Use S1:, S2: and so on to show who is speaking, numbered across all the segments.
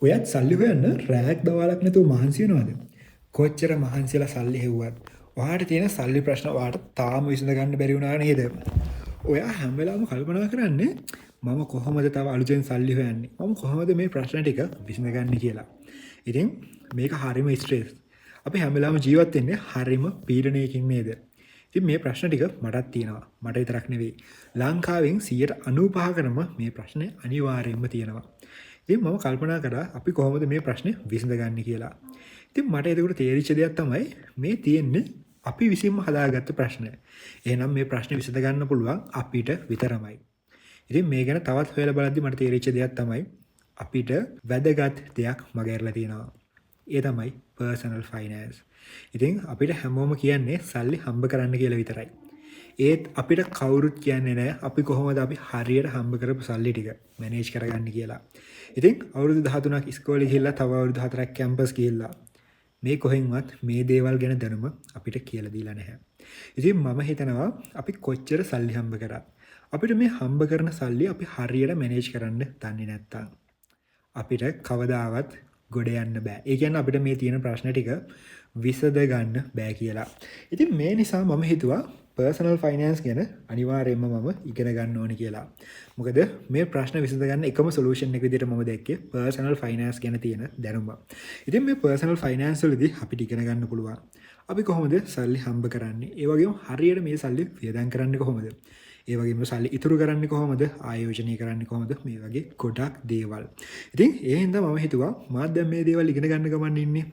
S1: ඔයත් සල්ලි හොයන්න රෑක් දවාලක් නැතුව මහන්සි වෙනවද? කොච්චර මහන්සිලා සල්ලි හෙව්වත් ඔයාට තියෙන සල්ලි ප්‍රශ්න ඔයාට තාම විසඳ ගන්න බැරි වුණා නේද? ඔයා හැම වෙලාවෙම කල්පනා කරන්නේ මම කොහොමද තව අලුතෙන් සල්ලි හොයන්නේ? මම කොහොමද මේ ප්‍රශ්න ටික විසඳගන්නේ කියලා. ඉතින් මේක හරිම ස්ට්‍රෙස්. අපි හැම වෙලාවෙම ජීවත් වෙන්නේ හරිම පීඩනයකින් නේද? ඉතින් මේ ප්‍රශ්න ටික මටත් තියෙනවා. මට විතරක් නෙවෙයි. ලංකාවෙන් 95%කටම මේ ප්‍රශ්නේ අනිවාර්යයෙන්ම තියෙනවා. ඉතින් මම කල්පනා කරා අපි කොහොමද මේ ප්‍රශ්නේ විසඳගන්නේ කියලා. ඉතින් මට එතකොට තේරිච්ච දෙයක් තමයි මේ තියෙන්නේ අපි විසින්ම හදාගත්ත ප්‍රශ්නය. එහෙනම් මේ ප්‍රශ්නේ විසඳගන්න පුළුවන් අපිට විතරමයි. ඉතින් මේ ගැන තවත් හොයලා බලද්දි මට තේරිච්ච දෙයක් තමයි අපිට වැදගත් දෙයක් මගහැරලා තියෙනවා. ඒ තමයි personal finance. ඉතින් අපිට හැමෝම කියන්නේ සල්ලි හම්බ කරන්න කියලා විතරයි. ඒත් අපිට කවුරුත් කියන්නේ නැහැ අපි කොහොමද අපි හරියට හම්බ කරපු සල්ලි ටික මැනේජ් කරගන්නේ කියලා. ඉතින් අවුරුදු 13ක් ඉස්කෝලේ ගිහිල්ලා තව අවුරුදු 4ක් කැම්පස් ගිහිල්ලා මේ කොහෙන්වත් මේ දේවල් ගැන දැනුම අපිට කියලා දීලා නැහැ. ඉතින් මම හිතනවා අපි කොච්චර සල්ලි හම්බ කරත් අපිට මේ හම්බ කරන සල්ලි අපි හරියට මැනේජ් කරන්න දන්නේ නැත්තම් අපිට කවදාවත් ගොඩ යන්න බෑ. ඒ කියන්නේ අපිට මේ තියෙන ප්‍රශ්න ටික විසඳ ගන්න බෑ කියලා. ඉතින් මේ නිසා මම හිතුවා personal finance ගැන අනිවාර්යයෙන්ම මම ඉගෙන ගන්න ඕනේ කියලා. මොකද මේ ප්‍රශ්න විසඳ ගන්න එකම solution එක විදිහට මම දැක්කේ personal finance ගැන තියෙන දැනුම. ඉතින් මේ personal finance වලදී අපිට ඉගෙන ගන්න පුළුවන්. අපි කොහොමද සල්ලි හම්බ කරන්නේ? ඒ වගේම හරියට මේ සල්ලි වියදම් කරන්නේ කොහොමද? ඒ වගේම සල්ලි ඉතුරු කරන්නේ කොහොමද? ආයෝජනය කරන්නේ කොහොමද? මේ වගේ ගොඩක් දේවල්. ඉතින් ඒ හින්දා මම හිතුවා මාත් දැන් මේ දේවල් ඉගෙන ගන්න ගමන් ඉන්නේ.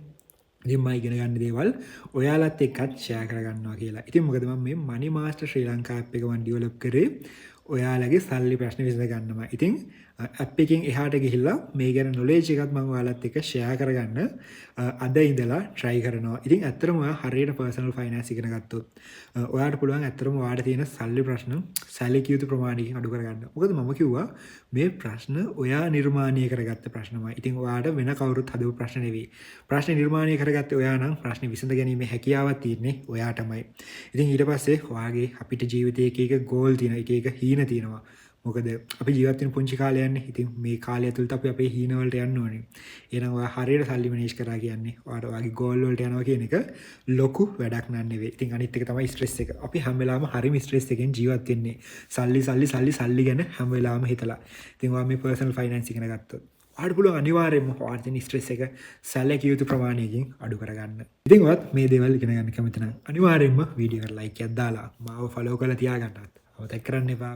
S1: ඉතින් මම ඉගෙන ගන්න දේවල් ඔයාලත් එක්කත් ෂෙයා කරගන්නවා කියලා. ඉතින් මොකද මම මේ Money Master Sri Lanka app එක මම ඩෙවලොප් කරේ ඔයාලගේ සල්ලි ප්‍රශ්න විසඳ ගන්නමයි. ඉතින් app එකෙන් එහාට ගිහිල්ලා මේ ගැන knowledge එකත් මම ඔයාලත් එක්ක ෂෙයා කරගන්න අද ඉඳලා try කරනවා. ඉතින් ඇත්තටම ඔයා හරියට personal finance ඉගෙන ගත්තොත් ඔයාට පුළුවන් ඇත්තටම ඔයාට තියෙන සල්ලි ප්‍රශ්න සැලකිය යුතු ප්‍රමාණයකින් අඩු කරගන්න. මොකද මම කිව්වා මේ ප්‍රශ්න ඔයා නිර්මාණය කරගත්ත ප්‍රශ්නමයි. ඉතින් ඔයාට වෙන කවුරුත් හදපු ප්‍රශ්න නෙවෙයි. ප්‍රශ්න නිර්මාණය කරගත්තේ ඔයා නම් ප්‍රශ්න විසඳ ගැනීමේ හැකියාවක් තියෙන්නේ ඔයාටමයි. ඉතින් ඊට පස්සේ ඔයාගේ අපිට ජීවිතයේ එක එක goal තියෙනවා, එක එක හීන තියෙනවා. මොකද අපි ජීවත් වෙන පුංචි කාලයන්නේ. ඉතින් මේ කාලය ඇතුළත අපි අපේ හීන වලට යන්න ඕනේ. එහෙනම් ඔයා හරියට සල්ලි මැනේජ් කරා කියන්නේ ඔයාට ඔයාගේ goal වලට යනවා කියන එක ලොකු වැඩක් නන් නෙවෙයි. ඉතින් අනිත් එක තමයි ස්ට්‍රෙස් එක. අපි හැම වෙලාවෙම හරිම ස්ට්‍රෙස් එකෙන් ජීවත් වෙන්නේ. සල්ලි ගැන හැම වෙලාවෙම හිතලා. ඉතින් ඔයා මේ personal finance ඉගෙන ගත්තොත් ඔයාට පුළුවන් අනිවාර්යයෙන්ම ඔයාට තියෙන ස්ට්‍රෙස් එක සැලකිය යුතු ප්‍රමාණයකින් අඩු කරගන්න. ඉතින් ඔයත් මේ දේවල් ඉගෙන ගන්න කැමති නම් අනිවාර්යයෙන්ම වීඩියෝ එකට ලයික් එකක් දාලා මාව ෆලෝ කරලා තියාගන්නත්. අවතක් කරන්න එපා.